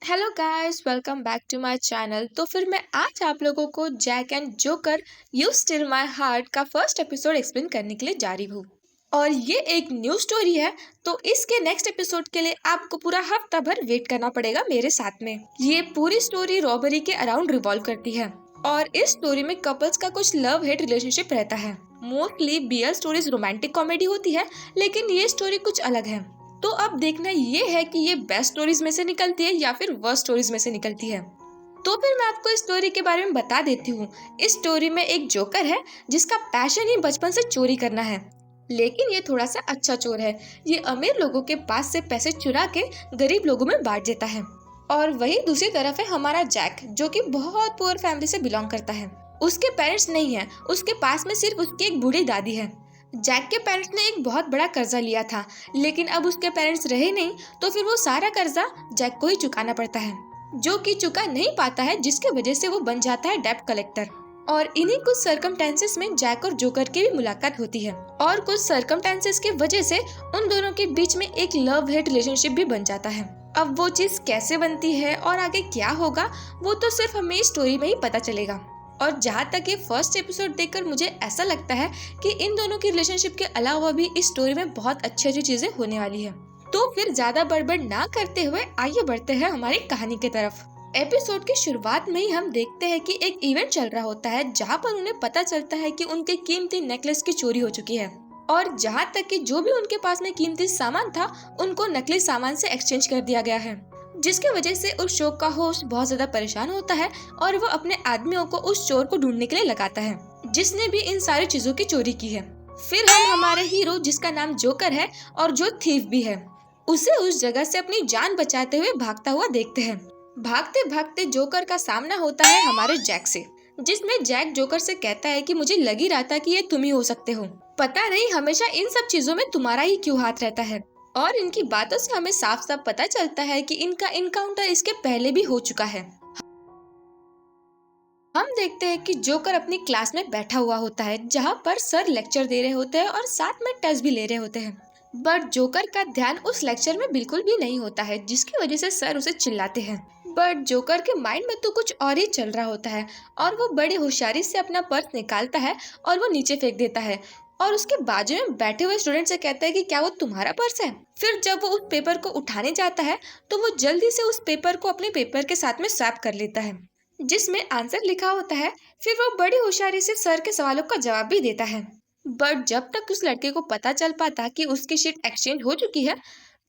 Hello guys, welcome back to my channel. तो फिर मैं आज आप लोगों को Jack and Joker you steal my heart का फर्स्ट एपिसोड एक्सप्लेन करने के लिए जा रही हूँ। और ये एक न्यू स्टोरी है, तो इसके नेक्स्ट एपिसोड के लिए आपको पूरा हफ्ता भर वेट करना पड़ेगा मेरे साथ में। ये पूरी स्टोरी रॉबरी के अराउंड रिवॉल्व करती है और इस स्टोरी में कपल्स का कुछ लव हेट रिलेशनशिप रहता है। Mostly BL stories romantic comedy होती है, लेकिन ये स्टोरी कुछ अलग है। तो अब देखना ये है कि ये बेस्ट स्टोरीज में से निकलती है या फिर वर्स्ट स्टोरीज में से निकलती है। तो फिर मैं आपको इस स्टोरी के बारे में बता देती हूँ। इस स्टोरी में एक जोकर है जिसका पैशन ही बचपन से चोरी करना है, लेकिन ये थोड़ा सा अच्छा चोर है। ये अमीर लोगों के पास से पैसे चुरा के गरीब लोगों में बांट देता है। और वही दूसरी तरफ है हमारा जैक, जो कि बहुत पुअर फैमिली से बिलोंग करता है। उसके पेरेंट्स नहीं है, उसके पास में सिर्फ उसकी एक बूढ़ी दादी है। जैक के पेरेंट्स ने एक बहुत बड़ा कर्जा लिया था, लेकिन अब उसके पेरेंट्स रहे नहीं, तो फिर वो सारा कर्जा जैक को ही चुकाना पड़ता है, जो कि चुका नहीं पाता है, जिसके वजह से वो बन जाता है डेब्ट कलेक्टर। और इन्हीं कुछ सर्कमटेंसेस में जैक और जोकर की भी मुलाकात होती है और कुछ सर्कमटेंसेस की वजह से उन दोनों के बीच में एक लव हेट रिलेशनशिप भी बन जाता है। अब वो चीज कैसे बनती है और आगे क्या होगा, वो तो सिर्फ हमें इस स्टोरी में ही पता चलेगा। और जहाँ तक ये फर्स्ट एपिसोड देखकर मुझे ऐसा लगता है कि इन दोनों की रिलेशनशिप के अलावा भी इस स्टोरी में बहुत अच्छी अच्छी चीजें होने वाली है। तो फिर ज्यादा बड़बड़ ना करते हुए आइए बढ़ते हैं हमारी कहानी की तरफ। एपिसोड की शुरुआत में ही हम देखते हैं कि एक इवेंट चल रहा होता है, जहाँ पर उन्हें पता चलता है कि उनके कीमती नेकलेस की चोरी हो चुकी है। और जहाँ तक कि जो भी उनके पास में कीमती सामान था, उनको नकली सामान से एक्सचेंज कर दिया गया है, जिसके वजह से उस शो का होस्ट बहुत ज्यादा परेशान होता है और वो अपने आदमियों को उस चोर को ढूंढने के लिए लगाता है, जिसने भी इन सारी चीजों की चोरी की है। फिर हम हमारे हीरो, जिसका नाम जोकर है और जो थीफ भी है, उसे उस जगह से अपनी जान बचाते हुए भागता हुआ देखते हैं। भागते भागते जोकर का सामना होता है हमारे जैक से, जिसमें जैक जोकर से कहता है कि मुझे लग ही रहा था कि ये तुम ही हो सकते हो। पता नहीं हमेशा इन सब चीजों में तुम्हारा ही क्यों हाथ रहता है। और इनकी बातों से हमें साफ साफ पता चलता है कि इनका इनकाउंटर इसके पहले भी हो चुका है। हम देखते हैं कि जोकर अपनी क्लास में बैठा हुआ होता है, जहाँ पर सर लेक्चर दे रहे होते हैं और साथ में टेस्ट भी ले रहे होते हैं। बट जोकर का ध्यान उस लेक्चर में बिल्कुल भी नहीं होता है, जिसकी वजह से सर उसे चिल्लाते हैं। बट जोकर के माइंड में तो कुछ और ही चल रहा होता है और वो बड़ी होशियारी से अपना पर्स निकालता है और वो नीचे फेंक देता है और उसके बाजू में बैठे हुए स्टूडेंट से कहता है कि क्या वो तुम्हारा पर्स है। फिर जब वो उस पेपर को उठाने जाता है, तो वो जल्दी से उस पेपर को अपने पेपर के साथ में स्वैप कर लेता है, जिसमें आंसर लिखा होता है। फिर वो बड़ी होशियारी से सर के सवालों का जवाब भी देता है। बट जब तक उस लड़के को पता चल पाता कि उसकी शीट एक्सचेंज हो चुकी है,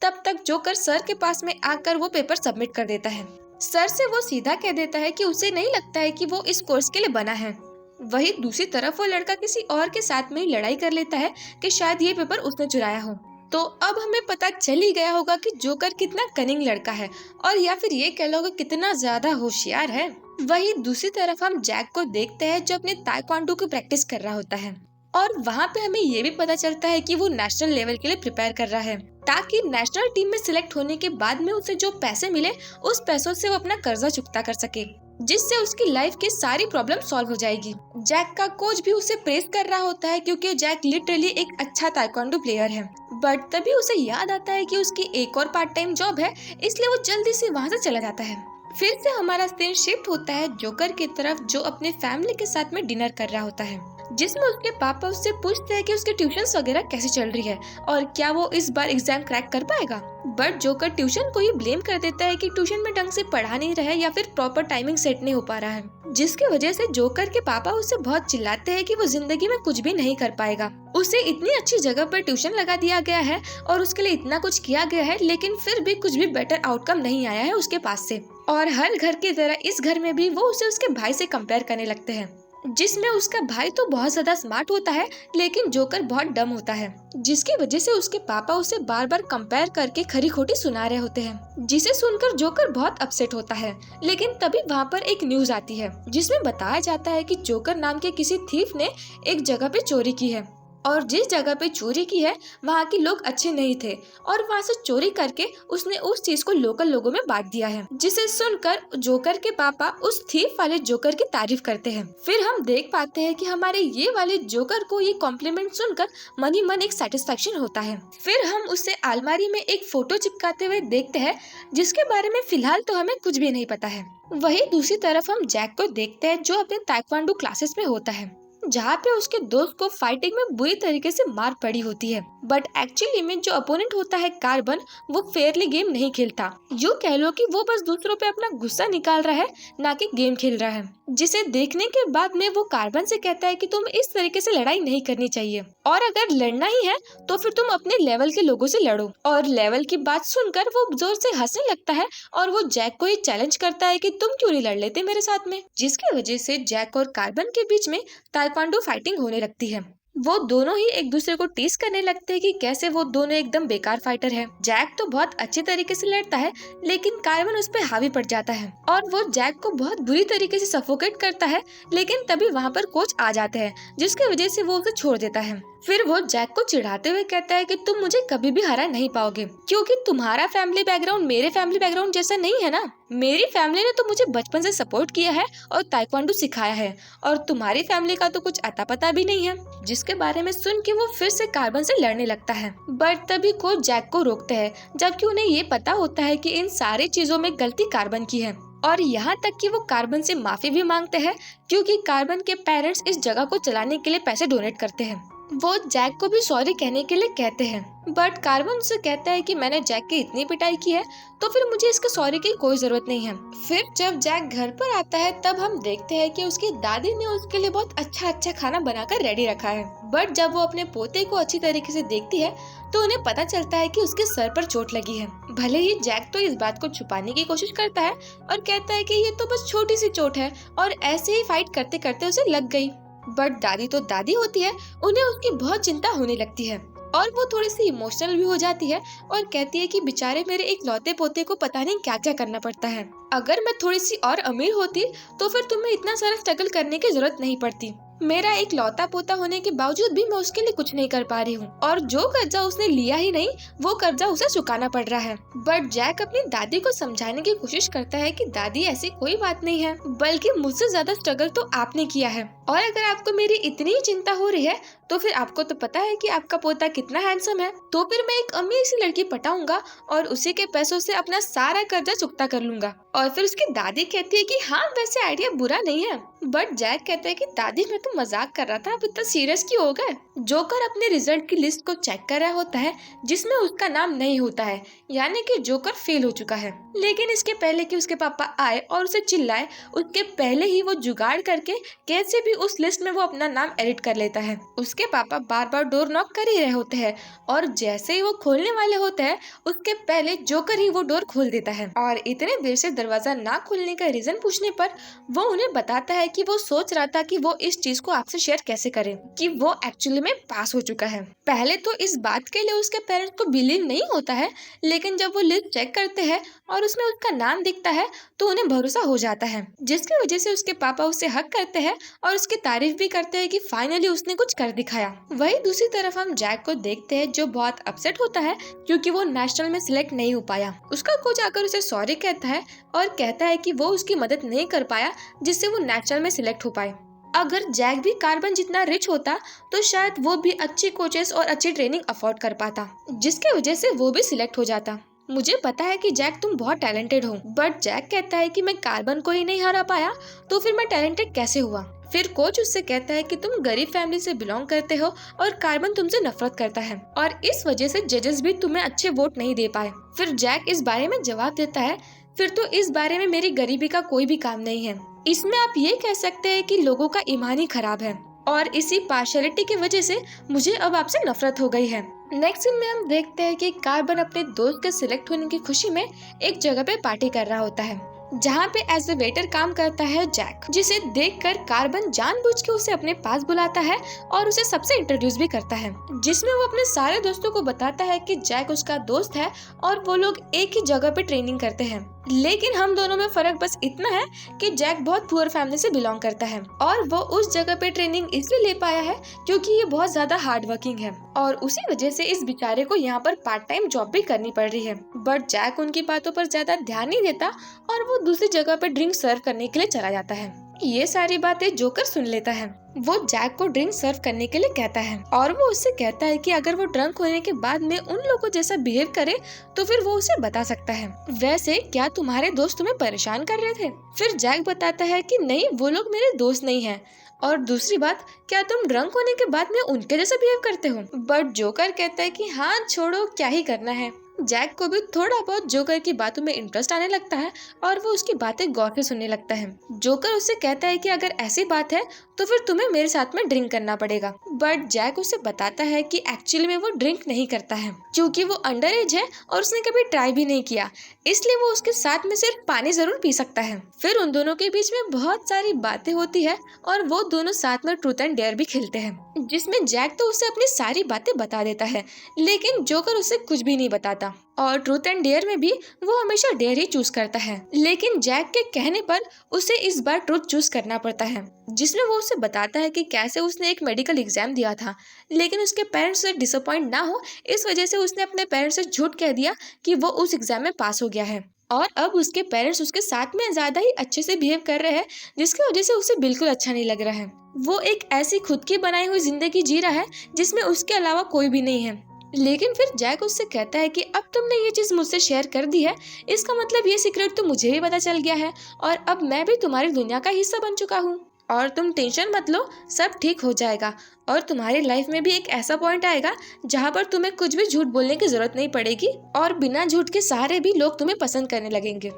तब तक जोकर सर के पास में आकर वो पेपर सबमिट कर देता है। सर से वो सीधा कह देता है कि उसे नहीं लगता है कि वो इस कोर्स के लिए बना है। वही दूसरी तरफ वो लड़का किसी और के साथ में लड़ाई कर लेता है कि शायद ये पेपर उसने चुराया हो। तो अब हमें पता चल ही गया होगा कि जोकर कितना कनिंग लड़का है, और या फिर ये कह लो कि कितना ज्यादा होशियार है। वही दूसरी तरफ हम जैक को देखते हैं, जो अपने ताइक्वांडो की प्रैक्टिस कर रहा होता है और वहाँ पे हमें ये भी पता चलता है कि वो नेशनल लेवल के लिए प्रिपेयर कर रहा है, ताकि नेशनल टीम में सिलेक्ट होने के बाद में उसे जो पैसे मिले, उस पैसों से वो अपना कर्जा चुकता कर सके, जिससे उसकी लाइफ की सारी प्रॉब्लम सॉल्व हो जाएगी। जैक का कोच भी उसे प्रेस कर रहा होता है, क्योंकि जैक लिटरली एक अच्छा ताइक्वांडो प्लेयर है। बट तभी उसे याद आता है कि उसकी एक और पार्ट टाइम जॉब है, इसलिए वो जल्दी से वहाँ से चला जाता है। फिर से हमारा सीन शिफ्ट होता है जोकर की तरफ, जो अपने फैमिली के साथ में डिनर कर रहा होता है, जिसमें उसके पापा उससे पूछते हैं कि उसके ट्यूशन्स वगैरह कैसे चल रही है और क्या वो इस बार एग्जाम क्रैक कर पाएगा। बट जोकर ट्यूशन को ही ब्लेम कर देता है कि ट्यूशन में ढंग से पढ़ा नहीं रहा है या फिर प्रॉपर टाइमिंग सेट नहीं हो पा रहा है, जिसकी वजह से जोकर के पापा उससे बहुत चिल्लाते हैं कि वो जिंदगी में कुछ भी नहीं कर पाएगा। उसे इतनी अच्छी जगह पर ट्यूशन लगा दिया गया है और उसके लिए इतना कुछ किया गया है, लेकिन फिर भी कुछ भी बेटर आउटकम नहीं आया है उसके पास से। और हर घर की तरह इस घर में भी वो उसे उसके भाई से कंपेयर करने लगते हैं, जिसमें उसका भाई तो बहुत ज्यादा स्मार्ट होता है, लेकिन जोकर बहुत डम होता है, जिसकी वजह से उसके पापा उसे बार बार कंपेयर करके खरी खोटी सुना रहे होते हैं, जिसे सुनकर जोकर बहुत अपसेट होता है। लेकिन तभी वहाँ पर एक न्यूज आती है, जिसमें बताया जाता है कि जोकर नाम के किसी थीफ ने एक जगह पे चोरी की है और जिस जगह पे चोरी की है वहाँ के लोग अच्छे नहीं थे और वहाँ से चोरी करके उसने उस चीज को लोकल लोगों में बांट दिया है, जिसे सुनकर जोकर के पापा उस थीफ वाले जोकर की तारीफ करते हैं। फिर हम देख पाते हैं कि हमारे ये वाले जोकर को ये कॉम्प्लीमेंट सुनकर मन ही मन एक सेटिस्फेक्शन होता है। फिर हम उसे अलमारी में एक फोटो चिपकाते हुए देखते हैं, जिसके बारे में फिलहाल तो हमें कुछ भी नहीं पता है। वही दूसरी तरफ हम जैक को देखते हैं, जो अपने ताइक्वांडो क्लासेस में होता है, जहाँ पे उसके दोस्त को फाइटिंग में बुरी तरीके से मार पड़ी होती है। बट एक्चुअली में जो अपोनेंट होता है कार्बन, वो फेयरली गेम नहीं खेलता। यूँ कह लो कि वो बस दूसरों पे अपना गुस्सा निकाल रहा है, ना कि गेम खेल रहा है। जिसे देखने के बाद में वो कार्बन से कहता है कि तुम इस तरीके से लड़ाई नहीं करनी चाहिए, और अगर लड़ना ही है तो फिर तुम अपने लेवल के लोगों से लड़ो। और लेवल की बात सुनकर वो जोर से हंसने लगता है और वो जैक को ये चैलेंज करता है कि तुम क्यों नहीं लड़ लेते मेरे साथ में, जिसकी वजह से जैक और कार्बन के बीच में ताइक्वांडो फाइटिंग होने लगती है। वो दोनों ही एक दूसरे को टीज करने लगते हैं कि कैसे वो दोनों एकदम बेकार फाइटर है। जैक तो बहुत अच्छे तरीके से लड़ता है, लेकिन कार्बन उस पर हावी पड़ जाता है और वो जैक को बहुत बुरी तरीके से सफोकेट करता है। लेकिन तभी वहाँ पर कोच आ जाते हैं, जिसकी वजह से वो उसे छोड़ देता है। फिर वो जैक को चिढ़ाते हुए कहता है कि तुम मुझे कभी भी हरा नहीं पाओगे, क्योंकि तुम्हारा फैमिली बैकग्राउंड मेरे फैमिली बैकग्राउंड जैसा नहीं है ना। मेरी फैमिली ने तो मुझे बचपन से सपोर्ट किया है और ताइक्वांडो सिखाया है, और तुम्हारी फैमिली का तो कुछ अता पता भी नहीं है। जिसके बारे में सुन के वो फिर से कार्बन से लड़ने लगता है, बट तभी कोच जैक को रोकते हैं, जबकि उन्हें ये पता होता है कि इन सारी चीजों में गलती कार्बन की है। और यहाँ तक कि वो कार्बन से माफी भी मांगते हैं, क्योंकि कार्बन के पेरेंट्स इस जगह को चलाने के लिए पैसे डोनेट करते हैं। वो जैक को भी सॉरी कहने के लिए कहते हैं, बट कार्बन से कहता है कि मैंने जैक की इतनी पिटाई की है तो फिर मुझे इसके सॉरी की कोई जरूरत नहीं है। फिर जब जैक घर पर आता है तब हम देखते हैं कि उसकी दादी ने उसके लिए बहुत अच्छा खाना बनाकर रेडी रखा है। बट जब वो अपने पोते को अच्छी तरीके से देखती है तो उन्हें पता चलता है कि उसके सर पर चोट लगी है। भले ही जैक तो इस बात को छुपाने की कोशिश करता है और कहता है कि ये तो बस छोटी सी चोट है और ऐसे ही फाइट करते करते उसे लग गई। बट दादी तो दादी होती है, उन्हें उसकी बहुत चिंता होने लगती है और वो थोड़ी सी इमोशनल भी हो जाती है और कहती है कि बेचारे मेरे एक लौते पोते को पता नहीं क्या क्या करना पड़ता है। अगर मैं थोड़ी सी और अमीर होती तो फिर तुम्हें इतना सारा स्ट्रगल करने की जरूरत नहीं पड़ती। मेरा एक लौता पोता होने के बावजूद भी मैं उसके लिए कुछ नहीं कर पा रही हूँ, और जो कर्जा उसने लिया ही नहीं वो कर्जा उसे चुकाना पड़ रहा है। बट जैक अपनी दादी को समझाने की कोशिश करता है कि दादी ऐसी कोई बात नहीं है, बल्कि मुझसे ज्यादा स्ट्रगल तो आपने किया है, और अगर आपको मेरी इतनी चिंता हो रही है तो फिर आपको तो पता है कि आपका पोता कितना हैंडसम है, तो फिर मैं एक अमीर सी लड़की पटाऊंगा और उसी के पैसों से अपना सारा कर्जा चुकता कर लूंगा। और फिर उसकी दादी कहती है कि हाँ वैसे आइडिया बुरा नहीं है। बट जैक कहता है कि दादी मैं तो मजाक कर रहा था, अब इतना सीरियस क्यों हो गए। जोकर अपने रिजल्ट की लिस्ट को चेक कर रहा होता है, जिसमें उसका नाम नहीं होता है, यानी कि जोकर फेल हो चुका है। लेकिन इसके पहले कि उसके पापा आए और उसे चिल्लाए, उसके पहले ही वो जुगाड़ करके कैसे भी उस लिस्ट में वो अपना नाम एडिट कर लेता है। उसके पापा बार बार डोर नॉक कर ही रहे होते हैं और जैसे ही वो खोलने वाले होते हैं उसके पहले जोकर ही वो डोर खोल देता है। और इतने देर से दरवाजा ना खोलने का रीजन पूछने पर वो उन्हें बताता है कि वो सोच रहा था कि वो इस चीज को आपसे शेयर कैसे करे कि वो एक्चुअली में पास हो चुका है। पहले तो इस बात के लिए उसके पेरेंट्स को बिलीव नहीं होता है, लेकिन जब वो लिस्ट चेक करते हैं और उसमें उसका नाम दिखता है तो उन्हें भरोसा हो जाता है, जिसकी वजह से उसके पापा उसे हक करते हैं और उसकी तारीफ भी करते हैं कि फाइनली उसने कुछ कर दिखाया। वही दूसरी तरफ हम जैक को देखते हैं जो बहुत अपसेट होता है क्योंकि वो नेशनल में सिलेक्ट नहीं हो पाया। उसका कोच आकर उसे सॉरी कहता है और कहता है कि वो उसकी मदद नहीं कर पाया जिससे वो नेशनल में सिलेक्ट हो पाए। अगर जैक भी कार्बन जितना रिच होता तो शायद वो भी अच्छी कोचेस और अच्छी ट्रेनिंग अफोर्ड कर पाता, जिसके वजह से वो भी सिलेक्ट हो जाता। मुझे पता है कि जैक तुम बहुत टैलेंटेड हो, बट जैक कहता है कि मैं कार्बन को ही नहीं हरा पाया तो फिर मैं टैलेंटेड कैसे हुआ। फिर कोच उससे कहता है कि तुम गरीब फैमिली से बिलोंग करते हो और कार्बन तुमसे नफरत करता है और इस वजह से जजेस भी तुम्हें अच्छे वोट नहीं दे पाए। फिर जैक इस बारे में जवाब देता है, फिर तो इस बारे में मेरी गरीबी का कोई भी काम नहीं है। इसमें आप ये कह सकते हैं कि लोगों का ईमान ही खराब है और इसी पार्शियलिटी की वजह से मुझे अब आपसे नफरत हो गई है। नेक्स्ट सीन में हम देखते हैं कि कार्बन अपने दोस्त के सिलेक्ट होने की खुशी में एक जगह पे पार्टी कर रहा होता है, जहाँ पे एज ए वेटर काम करता है जैक, जिसे देखकर कार्बन जानबूझ के उसे अपने पास बुलाता है और उसे सबसे इंट्रोड्यूस भी करता है, जिसमें वो अपने सारे दोस्तों को बताता है कि जैक उसका दोस्त है और वो लोग एक ही जगह पे ट्रेनिंग करते हैं। लेकिन हम दोनों में फर्क बस इतना है कि जैक बहुत पुअर फैमिली से बिलोंग करता है और वो उस जगह पे ट्रेनिंग इसलिए ले पाया है क्योंकि ये बहुत ज्यादा हार्ड वर्किंग है और उसी वजह से इस बेचारे को यहाँ पर पार्ट टाइम जॉब भी करनी पड़ रही है। बट जैक उनकी बातों पर ज्यादा ध्यान नहीं देता और वो दूसरी जगह पे ड्रिंक सर्व करने के लिए चला जाता है। ये सारी बातें जोकर सुन लेता है। वो जैक को ड्रिंक सर्व करने के लिए कहता है और वो उससे कहता है कि अगर वो ड्रंक होने के बाद में उन लोगों जैसा बिहेव करे तो फिर वो उसे बता सकता है। वैसे क्या तुम्हारे दोस्त तुम्हें परेशान कर रहे थे? फिर जैक बताता है कि नहीं, वो लोग मेरे दोस्त नहीं हैं। और दूसरी बात, क्या तुम ड्रंक होने के बाद में उनके जैसा बिहेव करते हो? बट जोकर कहता है कि हाँ छोड़ो, क्या ही करना है। जैक को भी थोड़ा बहुत जोकर की बातों में इंटरेस्ट आने लगता है और वो उसकी बातें गौर से सुनने लगता है। जोकर उससे कहता है कि अगर ऐसी बात है तो फिर तुम्हें मेरे साथ में ड्रिंक करना पड़ेगा। बट जैक उसे बताता है कि एक्चुअली में वो ड्रिंक नहीं करता है क्योंकि वो अंडर एज है और उसने कभी ट्राई भी नहीं किया, इसलिए वो उसके साथ में सिर्फ पानी जरूर पी सकता है। फिर उन दोनों के बीच में बहुत सारी बातें होती है और वो दोनों साथ में ट्रूथ एंड डेयर भी खेलते हैं, जिसमें जैक तो उसे अपनी सारी बातें बता देता है लेकिन जोकर उसे कुछ भी नहीं बताता। और ट्रूथ एंड डेयर में भी वो हमेशा डेयर ही चूज करता है, लेकिन जैक के कहने पर उसे इस बार ट्रूथ चूज करना पड़ता है, जिसमें वो उसे बताता है कि कैसे उसने एक मेडिकल एग्जाम दिया था लेकिन उसके पेरेंट्स से डिसअपॉइंट ना हो इस वजह से उसने अपने पेरेंट्स से झूठ कह दिया कि वो उस एग्जाम में पास हो गया है और अब उसके पेरेंट्स उसके साथ में ज्यादा ही अच्छे से बिहेव कर रहे हैं, जिसकी वजह से उसे बिल्कुल अच्छा नहीं लग रहा है। वो एक ऐसी खुद की बनाई हुई जिंदगी जी रहा है जिसमें उसके अलावा कोई भी नहीं है। लेकिन फिर जैक उससे कहता है कि अब तुमने ये चीज मुझसे शेयर कर दी है, इसका मतलब ये सीक्रेट तो मुझे भी पता चल गया है और अब मैं भी तुम्हारी दुनिया का हिस्सा बन चुका हूँ और तुम टेंशन मत लो, सब ठीक हो जाएगा और तुम्हारी लाइफ में भी एक ऐसा पॉइंट आएगा जहाँ पर तुम्हें कुछ भी झूठ बोलने की जरूरत नहीं पड़ेगी और बिना झूठ के सहारे भी लोग तुम्हें पसंद करने लगेंगे।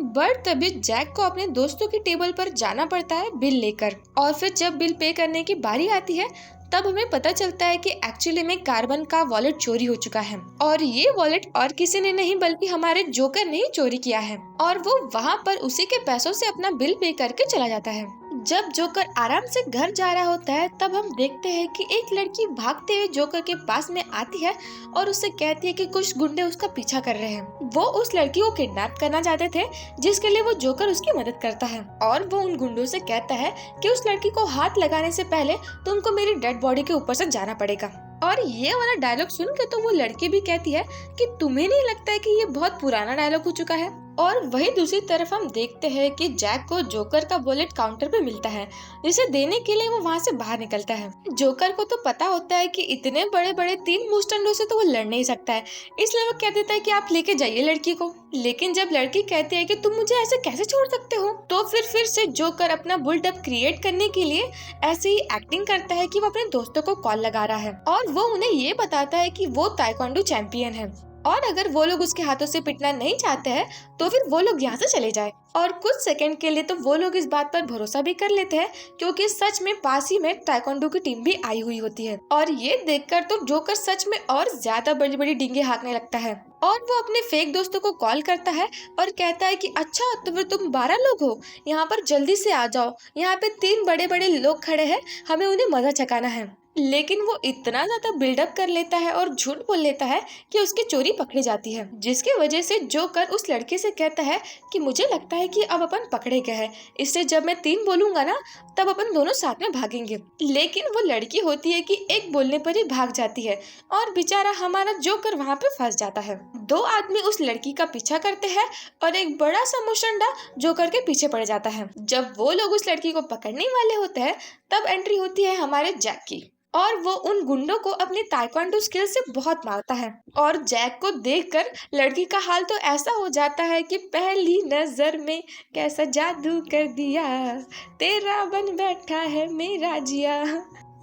बट तभी जैक को अपने दोस्तों की टेबल पर जाना पड़ता है बिल लेकर और फिर जब बिल पे करने की बारी आती है तब हमें पता चलता है कि एक्चुअली में कार्बन का वॉलेट चोरी हो चुका है और ये वॉलेट और किसी ने नहीं बल्कि हमारे जोकर ने ही चोरी किया है और वो वहाँ पर उसी के पैसों से अपना बिल पे करके चला जाता है। जब जोकर आराम से घर जा रहा होता है तब हम देखते हैं कि एक लड़की भागते हुए जोकर के पास में आती है और उससे कहती है कि कुछ गुंडे उसका पीछा कर रहे हैं। वो उस लड़की को किडनैप करना चाहते थे जिसके लिए वो जोकर उसकी मदद करता है और वो उन गुंडों से कहता है कि उस लड़की को हाथ लगाने से पहले तुमको मेरी डेड बॉडी के ऊपर से जाना पड़ेगा। और ये वाला डायलॉग सुन के तो वो लड़की भी कहती है कि तुम्हें नहीं लगता है कि ये बहुत पुराना डायलॉग हो चुका है। और वही दूसरी तरफ हम देखते हैं कि जैक को जोकर का वॉलेट काउंटर पे मिलता है, जिसे देने के लिए वो वहाँ से बाहर निकलता है। जोकर को तो पता होता है कि इतने बड़े बड़े 3 मुस्टंडों से तो वो लड़ नहीं सकता है, इसलिए वो कह देता है कि आप लेके जाइए लड़की को। लेकिन जब लड़की कहती है कि तुम मुझे ऐसे कैसे छोड़ सकते हो, तो फिर से जोकर अपना बुल्डअप क्रिएट करने के लिए ऐसे ही एक्टिंग करता है कि वो अपने दोस्तों को कॉल लगा रहा है और वो उन्हें ये बताता है कि वो ताइक्वांडो चैंपियन है और अगर वो लोग उसके हाथों से पिटना नहीं चाहते हैं तो फिर वो लोग यहाँ से चले जाए। और कुछ सेकंड के लिए तो वो लोग इस बात पर भरोसा भी कर लेते हैं क्योंकि सच में पास ही में ताइक्वांडो की टीम भी आई हुई होती है और ये देखकर तो जोकर सच में और ज्यादा बड़ी बड़ी डींगे हाँकने लगता है और वो अपने फेक दोस्तों को कॉल करता है और कहता है कि अच्छा तो फिर तुम 12 लोग हो, यहाँ पर जल्दी से आ जाओ, यहाँ पे 3 बड़े बड़े लोग खड़े हैं, हमें उन्हें मजा चकाना है। लेकिन वो इतना ज्यादा बिल्डअप कर लेता है और झूठ बोल लेता है कि उसकी चोरी पकड़ी जाती है, जिसकी वजह से जोकर उस लड़की से कहता है कि मुझे लगता है कि अब अपन पकड़े गए हैं, इससे जब मैं 3 बोलूंगा ना तब अपन दोनों साथ में भागेंगे। लेकिन वो लड़की होती है कि एक बोलने पर ही भाग जाती है और बेचारा हमारा जोकर वहाँ पे फंस जाता है। 2 आदमी उस लड़की का पीछा करते हैं और एक बड़ा सा मुशंडा जोकर के पीछे पड़ जाता है। जब वो लोग उस लड़की को पकड़ने वाले होते हैं तब एंट्री होती है हमारे जैक की और वो उन गुंडों को अपनी ताइक्वांडो स्किल से बहुत मारता है और जैक को देखकर लड़की का हाल तो ऐसा हो जाता है कि पहली नजर में कैसा जादू कर दिया, तेरा बन बैठा है मेरा जिया।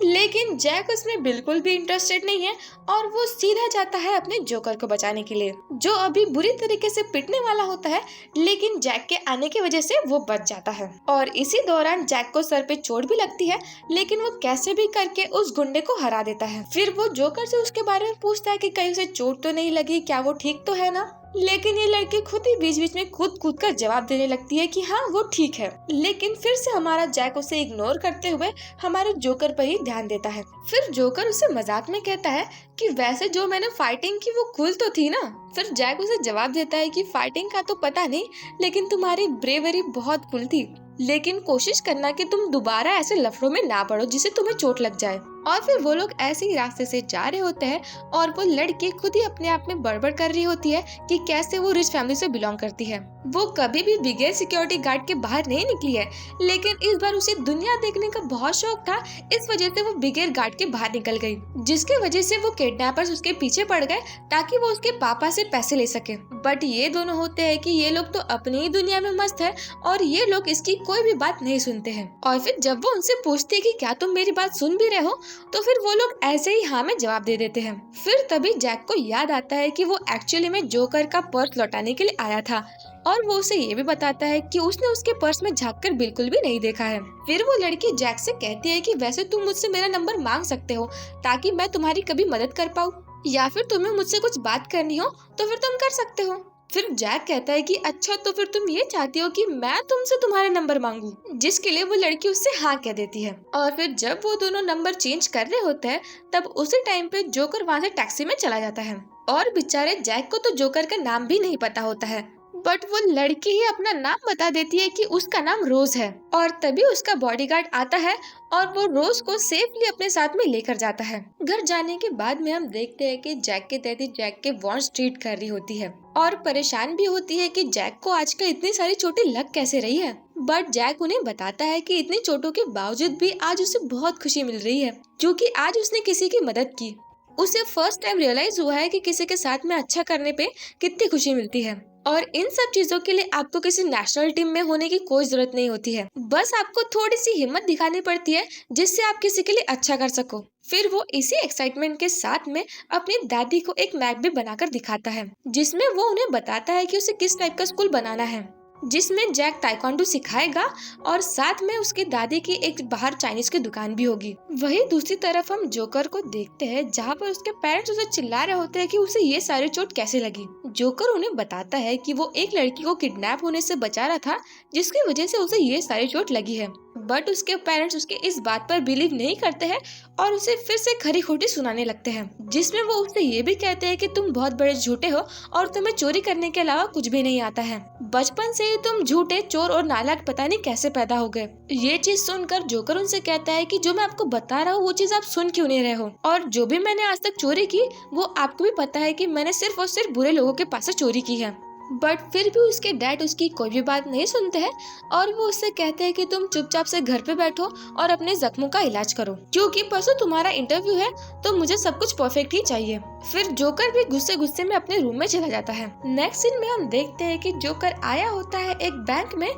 लेकिन जैक उसमें बिल्कुल भी इंटरेस्टेड नहीं है और वो सीधा जाता है अपने जोकर को बचाने के लिए, जो अभी बुरी तरीके से पिटने वाला होता है, लेकिन जैक के आने की वजह से वो बच जाता है। और इसी दौरान जैक को सर पे चोट भी लगती है, लेकिन वो कैसे भी करके उस गुंडे को हरा देता है। फिर वो जोकर से उसके बारे में पूछता है कि कहीं उसे चोट तो नहीं लगी, क्या वो ठीक तो है ना। लेकिन ये लड़की खुद ही बीच बीच में कूद कूद कर जवाब देने लगती है कि हाँ वो ठीक है। लेकिन फिर से हमारा जैक उसे इग्नोर करते हुए हमारे जोकर पर ही ध्यान देता है। फिर जोकर उसे मजाक में कहता है कि वैसे जो मैंने फाइटिंग की वो कूल तो थी ना। फिर जैक उसे जवाब देता है कि फाइटिंग का तो पता नहीं, लेकिन तुम्हारी ब्रेवरी बहुत कूल थी। लेकिन कोशिश करना कि तुम दोबारा ऐसे लफड़ों में ना पड़ो जिससे तुम्हें चोट लग जाए। और फिर वो लोग ऐसे ही रास्ते से जा रहे होते हैं और वो लड़की खुद ही अपने आप में बड़बड़ कर रही होती है कि कैसे वो रिच फैमिली से बिलोंग करती है। वो कभी भी बिगेर सिक्योरिटी गार्ड के बाहर नहीं निकली है, लेकिन इस बार उसे दुनिया देखने का बहुत शौक था, इस वजह से वो बिगेर गार्ड के बाहर निकल गई, जिसके वजह से वो किडनैपर्स उसके पीछे पड़ गए ताकि वो उसके पापा से पैसे ले सके। बट ये दोनों होते हैं कि ये लोग तो अपनी ही दुनिया में मस्त है और ये लोग इसकी कोई भी बात नहीं सुनते हैं। और फिर जब वो उनसे पूछती है कि क्या तुम मेरी बात सुन भी रहे हो, तो फिर वो लोग ऐसे ही हाँ में जवाब दे देते हैं। फिर तभी जैक को याद आता है कि वो एक्चुअली में जोकर का पर्स लौटाने के लिए आया था और वो उसे ये भी बताता है कि उसने उसके पर्स में झांककर बिल्कुल भी नहीं देखा है। फिर वो लड़की जैक से कहती है कि वैसे तुम मुझसे मेरा नंबर मांग सकते हो ताकि मैं तुम्हारी कभी मदद कर पाऊँ, या फिर तुम्हें मुझसे कुछ बात करनी हो तो फिर तुम कर सकते हो। फिर जैक कहता है कि अच्छा तो फिर तुम ये चाहती हो कि मैं तुमसे तुम्हारे नंबर मांगू, जिसके लिए वो लड़की उससे हाँ कह देती है। और फिर जब वो दोनों नंबर चेंज कर रहे होते हैं तब उसी टाइम पे जोकर वहाँ से टैक्सी में चला जाता है और बेचारे जैक को तो जोकर का नाम भी नहीं पता होता है, बट वो लड़की ही अपना नाम बता देती है कि उसका नाम रोज है। और तभी उसका बॉडीगार्ड आता है और वो रोज को सेफली अपने साथ में लेकर जाता है। घर जाने के बाद में हम देखते हैं कि जैक के दादी जैक के वॉन्ट्स ट्रीट कर रही होती है और परेशान भी होती है कि जैक को आजकल इतनी सारी चोटें लग कैसे रही है। बट जैक उन्हें बताता है कि इतनी चोटों के बावजूद भी आज उसे बहुत खुशी मिल रही है क्योंकि आज उसने किसी की मदद की। उसे फर्स्ट टाइम रियलाइज हुआ है कि किसी के साथ में अच्छा करने पे कितनी खुशी मिलती है। और इन सब चीजों के लिए आपको किसी नेशनल टीम में होने की कोई जरूरत नहीं होती है, बस आपको थोड़ी सी हिम्मत दिखानी पड़ती है जिससे आप किसी के लिए अच्छा कर सको। फिर वो इसी एक्साइटमेंट के साथ में अपनी दादी को एक मैप भी बनाकर दिखाता है जिसमें वो उन्हें बताता है कि उसे किस टाइप का स्कूल बनाना है, जिसमें जैक ताइक्वांडो सिखाएगा और साथ में उसकी दादी की एक बाहर चाइनीज की दुकान भी होगी। वही दूसरी तरफ हम जोकर को देखते हैं जहाँ पर उसके पेरेंट्स उसे चिल्ला रहे होते हैं कि उसे ये सारी चोट कैसे लगी। जोकर उन्हें बताता है कि वो एक लड़की को किडनैप होने से बचा रहा था जिसकी वजह से उसे ये सारी चोट लगी है। बट उसके पेरेंट्स उसके इस बात पर बिलीव नहीं करते हैं और उसे फिर से खरी खोटी सुनाने लगते हैं, जिसमें वो उससे ये भी कहते हैं कि तुम बहुत बड़े झूठे हो और तुम्हें चोरी करने के अलावा कुछ भी नहीं आता है। बचपन से ही तुम झूठे, चोर और नालायक पता नहीं कैसे पैदा हो गए। ये चीज सुनकर जोकर उनसे कहता है कि जो मैं आपको बता रहा हूँ वो चीज आप सुन क्यों नहीं रहे हो, और जो भी मैंने आज तक चोरी की वो आपको भी पता है कि मैंने सिर्फ और सिर्फ बुरे लोगों के पास से चोरी की है। बट फिर भी उसके डैड उसकी कोई भी बात नहीं सुनते हैं और वो उससे कहते हैं कि तुम चुपचाप से घर पे बैठो और अपने जख्मों का इलाज करो क्योंकि परसों तुम्हारा इंटरव्यू है तो मुझे सब कुछ परफेक्ट ही चाहिए। फिर जोकर भी गुस्से गुस्से में अपने रूम में चला जाता है। नेक्स्ट सीन में हम देखते हैं कि जोकर आया होता है एक बैंक में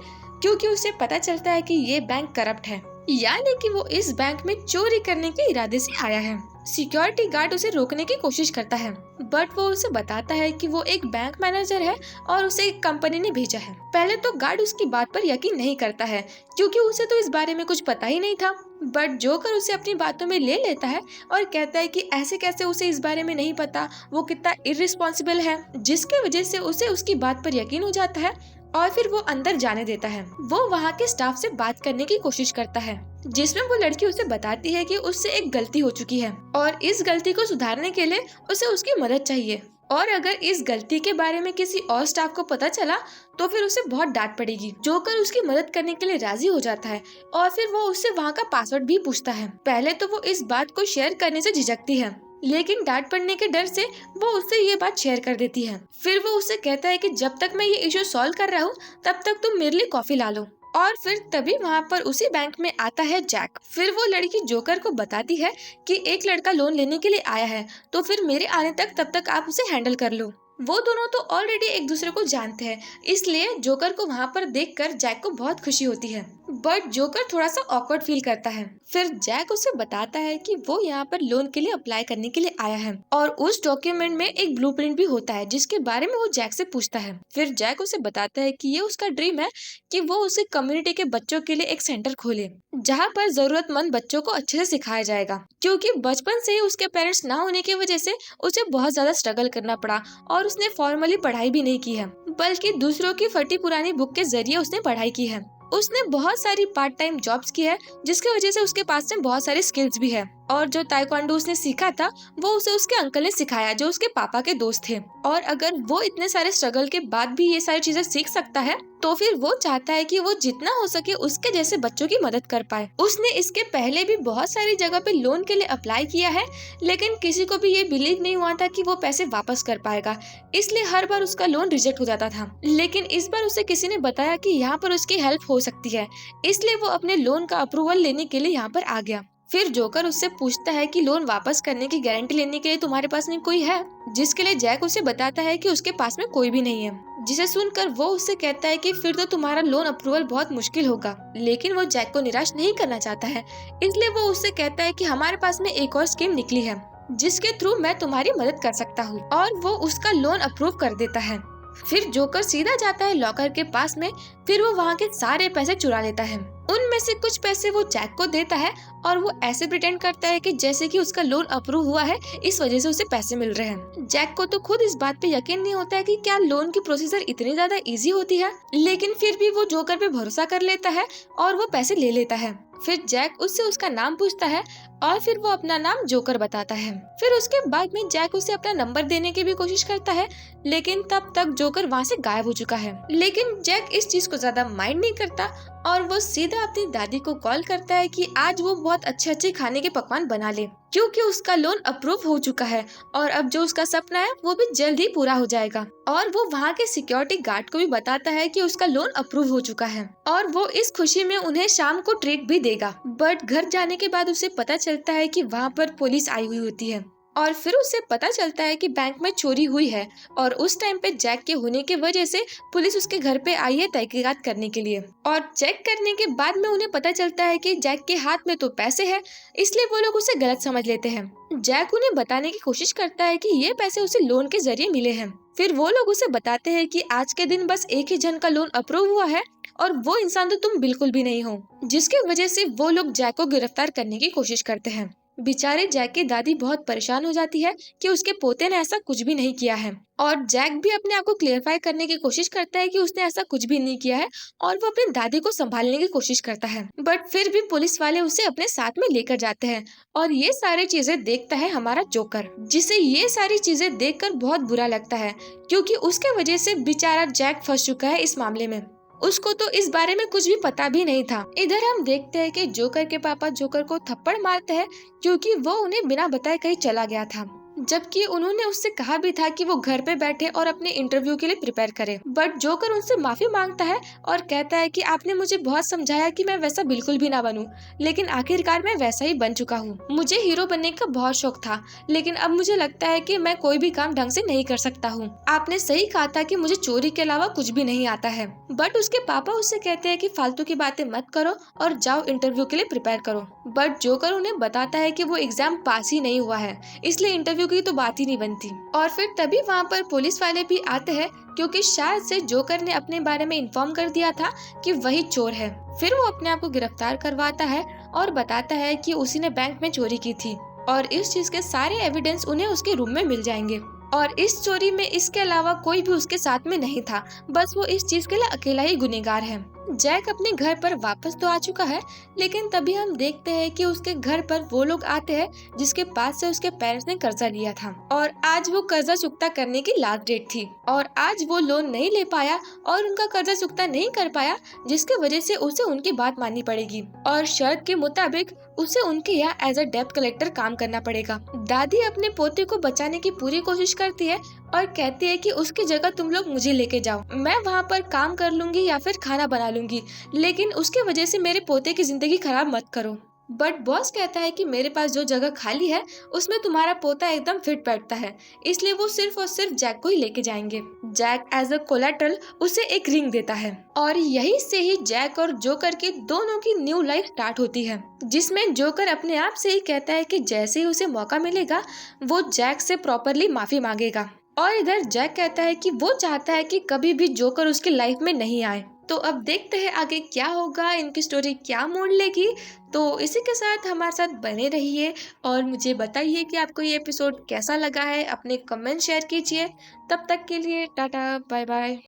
क्योंकि उसे पता चलता है कि ये बैंक करप्ट है, यानी कि वो इस बैंक में चोरी करने के इरादे से आया है। सिक्योरिटी गार्ड उसे रोकने की कोशिश करता है बट वो उसे बताता है कि वो एक बैंक मैनेजर है और उसे एक कंपनी ने भेजा है। पहले तो गार्ड उसकी बात पर यकीन नहीं करता है क्योंकि उसे तो इस बारे में कुछ पता ही नहीं था, बट जोकर उसे अपनी बातों में ले लेता है और कहता है कि ऐसे कैसे उसे इस बारे में नहीं पता, वो कितना इर्रिस्पॉन्सिबल है, जिसके वजह से उसे उसकी बात पर यकीन हो जाता है और फिर वो अंदर जाने देता है। वो वहाँ के स्टाफ से बात करने की कोशिश करता है जिसमें वो लड़की उसे बताती है कि उससे एक गलती हो चुकी है और इस गलती को सुधारने के लिए उसे उसकी मदद चाहिए, और अगर इस गलती के बारे में किसी और स्टाफ को पता चला तो फिर उसे बहुत डांट पड़ेगी। जोकर उसकी मदद करने के लिए राजी हो जाता है और फिर वो उससे वहाँ का पासवर्ड भी पूछता है। पहले तो वो इस बात को शेयर करने से झिझकती है लेकिन डांट पड़ने के डर से वो उससे ये बात शेयर कर देती है। फिर वो उससे कहता है कि जब तक मैं ये इशू सॉल्व कर रहा हूँ तब तक तुम मेरे लिए कॉफी ला लो। और फिर तभी वहाँ पर उसी बैंक में आता है जैक। फिर वो लड़की जोकर को बताती है कि एक लड़का लोन लेने के लिए आया है तो फिर मेरे आने तक तब तक आप उसे हैंडल कर लो। वो दोनों तो ऑलरेडी एक दूसरे को जानते हैं, इसलिए जोकर को वहाँ पर देखकर जैक को बहुत खुशी होती है, बट जोकर थोड़ा सा ऑकवर्ड फील करता है। फिर जैक उसे बताता है कि वो यहाँ पर लोन के लिए अप्लाई करने के लिए आया है और उस डॉक्यूमेंट में एक ब्लूप्रिंट भी होता है जिसके बारे में वो जैक से पूछता है। फिर जैक उसे बताता है कि ये उसका ड्रीम है कि वो उसे कम्युनिटी के बच्चों के लिए एक सेंटर खोले जहाँ पर जरूरतमंद बच्चों को अच्छे से सिखाया जाएगा, क्योंकि बचपन से ही उसके पेरेंट्स ना होने की वजह से उसे बहुत ज्यादा स्ट्रगल करना पड़ा और उसने फॉर्मली पढ़ाई भी नहीं की है, बल्कि दूसरों की फटी पुरानी बुक के जरिए उसने पढ़ाई की है। उसने बहुत सारी पार्ट टाइम जॉब्स की है, जिसकी वजह से उसके पास में बहुत सारी स्किल्स भी है। और जो ताइक्वांडो उसने सीखा था वो उसे उसके अंकल ने सिखाया, जो उसके पापा के दोस्त थे। और अगर वो इतने सारे स्ट्रगल के बाद भी ये सारी चीजें सीख सकता है, तो फिर वो चाहता है कि वो जितना हो सके उसके जैसे बच्चों की मदद कर पाए। उसने इसके पहले भी बहुत सारी जगह पे लोन के लिए अप्लाई किया है, लेकिन किसी को भी ये बिलीव नहीं हुआ था कि वो पैसे वापस कर पाएगा, इसलिए हर बार उसका लोन रिजेक्ट हो जाता था। लेकिन इस बार उसे किसी ने बताया कि यहाँ पर उसकी हेल्प हो सकती है, इसलिए वो अपने लोन का अप्रूवल लेने के लिए यहाँ पर आ गया। फिर जोकर उससे पूछता है कि लोन वापस करने की गारंटी लेने के लिए तुम्हारे पास में कोई है, जिसके लिए जैक उसे बताता है कि उसके पास में कोई भी नहीं है। जिसे सुनकर वो उससे कहता है कि फिर तो तुम्हारा लोन अप्रूवल बहुत मुश्किल होगा। लेकिन वो जैक को निराश नहीं करना चाहता है, इसलिए वो उससे कहता है कि हमारे पास में एक और स्कीम निकली है जिसके थ्रू मैं तुम्हारी मदद कर सकता हूँ, और वो उसका लोन अप्रूव कर देता है। फिर जोकर सीधा जाता है लॉकर के पास में, फिर वो वहाँ के सारे पैसे चुरा लेता है। उनमें से कुछ पैसे वो जैक को देता है और वो ऐसे प्रिटेंड करता है कि जैसे कि उसका लोन अप्रूव हुआ है, इस वजह से उसे पैसे मिल रहे हैं। जैक को तो खुद इस बात पे यकीन नहीं होता है कि क्या लोन की प्रोसीजर इतनी ज्यादा इजी होती है, लेकिन फिर भी वो जोकर पे भरोसा कर लेता है और वो पैसे ले लेता है। फिर जैक उससे उसका नाम पूछता है और फिर वो अपना नाम जोकर बताता है। फिर उसके बाद में जैक उसे अपना नंबर देने की भी कोशिश करता है, लेकिन तब तक जोकर वहाँ से गायब हो चुका है। लेकिन जैक इस चीज को ज्यादा माइंड नहीं करता और वो सीधा अपनी दादी को कॉल करता है कि आज वो बहुत अच्छे अच्छे खाने के पकवान बना ले, क्योंकि उसका लोन अप्रूव हो चुका है और अब जो उसका सपना है वो भी जल्द ही पूरा हो जाएगा। और वो वहाँ के सिक्योरिटी गार्ड को भी बताता है कि उसका लोन अप्रूव हो चुका है और वो इस खुशी में उन्हें शाम को ट्रीट भी देगा। बट घर जाने के बाद उसे पता चलता है कि वहाँ पर पुलिस आई हुई होती है और फिर उसे पता चलता है कि बैंक में चोरी हुई है और उस टाइम पे जैक के होने की वजह से पुलिस उसके घर पे आई है तहकीकात करने के लिए। और चेक करने के बाद में उन्हें पता चलता है कि जैक के हाथ में तो पैसे हैं, इसलिए वो लोग उसे गलत समझ लेते हैं। जैक उन्हें बताने की कोशिश करता है कि ये पैसे उसे लोन के जरिए मिले हैं। फिर वो लोग उसे बताते हैं कि आज के दिन बस एक ही जन का लोन अप्रूव हुआ है और वो इंसान तो तुम बिल्कुल भी नहीं हो, जिसकी वजह से वो लोग जैक को गिरफ्तार करने की कोशिश करते हैं। बेचारे जैक की दादी बहुत परेशान हो जाती है कि उसके पोते ने ऐसा कुछ भी नहीं किया है और जैक भी अपने आप को क्लियरफाई करने की कोशिश करता है कि उसने ऐसा कुछ भी नहीं किया है और वो अपनी दादी को संभालने की कोशिश करता है। बट फिर भी पुलिस वाले उसे अपने साथ में लेकर जाते हैं और ये सारी चीजें देखता है हमारा जोकर, जिसे ये सारी चीजें देखकर बहुत बुरा लगता है क्योंकि उसके वजह से बेचारा जैक फंस चुका है इस मामले में। उसको तो इस बारे में कुछ भी पता भी नहीं था। इधर हम देखते हैं कि जोकर के पापा जोकर को थप्पड़ मारते हैं क्योंकि वो उन्हें बिना बताए कहीं चला गया था, जबकि उन्होंने उससे कहा भी था कि वो घर पे बैठे और अपने इंटरव्यू के लिए प्रिपेयर करे। बट जोकर उनसे माफी मांगता है और कहता है कि आपने मुझे बहुत समझाया कि मैं वैसा बिल्कुल भी ना बनूं, लेकिन आखिरकार मैं वैसा ही बन चुका हूँ। मुझे हीरो बनने का बहुत शौक था, लेकिन अब मुझे लगता है कि मैं कोई भी काम ढंग से नहीं कर सकता हूँ। आपने सही कहा था कि मुझे चोरी के अलावा कुछ भी नहीं आता है। बट उसके पापा उससे कहते हैं कि फालतू की बातें मत करो और जाओ इंटरव्यू के लिए प्रिपेयर करो। बट जोकर उन्हें बताता है कि वो एग्जाम पास ही नहीं हुआ है, इसलिए इंटरव्यू की तो बात ही नहीं बनती। और फिर तभी वहाँ पर पुलिस वाले भी आते हैं क्योंकि शायद से जोकर ने अपने बारे में इन्फॉर्म कर दिया था कि वही चोर है। फिर वो अपने आप को गिरफ्तार करवाता है और बताता है कि उसी ने बैंक में चोरी की थी और इस चीज के सारे एविडेंस उन्हें उसके रूम में मिल जाएंगे। और इस चोरी में इसके अलावा कोई भी उसके साथ में नहीं था, बस वो इस चीज के लिए अकेला ही गुनहगार है। जैक अपने घर पर वापस तो आ चुका है, लेकिन तभी हम देखते हैं कि उसके घर पर वो लोग आते हैं जिसके पास से उसके पेरेंट्स ने कर्जा लिया था और आज वो कर्जा चुकता करने की लास्ट डेट थी और आज वो लोन नहीं ले पाया और उनका कर्जा चुकता नहीं कर पाया, जिसकी वजह से उसे उनकी बात माननी पड़ेगी और शर्त के मुताबिक उसे उनके यहाँ एज अ डेब्ट कलेक्टर काम करना पड़ेगा। दादी अपने पोते को बचाने की पूरी कोशिश करती है और कहती है कि उसकी जगह तुम लोग मुझे लेके जाओ, मैं वहाँ पर काम कर लूंगी या फिर खाना बना लूंगी, लेकिन उसके वजह से मेरे पोते की जिंदगी खराब मत करो। बट बॉस कहता है कि मेरे पास जो जगह खाली है उसमें तुम्हारा पोता एकदम फिट बैठता है, इसलिए वो सिर्फ और सिर्फ जैक को ही लेके जाएंगे। जैक एज अ कोलेटरल उसे एक रिंग देता है और यही से ही जैक और जोकर की दोनों की न्यू लाइफ स्टार्ट होती है, जिसमें जोकर अपने आप से ही कहता है कि जैसे ही उसे मौका मिलेगा वो जैक से प्रॉपरली माफी मांगेगा। और इधर जैक कहता है कि वो चाहता है कि कभी भी जोकर उसकी लाइफ में नहीं आए, तो अब देखते हैं आगे क्या होगा, इनकी स्टोरी क्या मोड़ लेगी। तो इसी के साथ हमारे साथ बने रहिए और मुझे बताइए कि आपको ये एपिसोड कैसा लगा है, अपने कमेंट शेयर कीजिए। तब तक के लिए टाटा बाय बाय।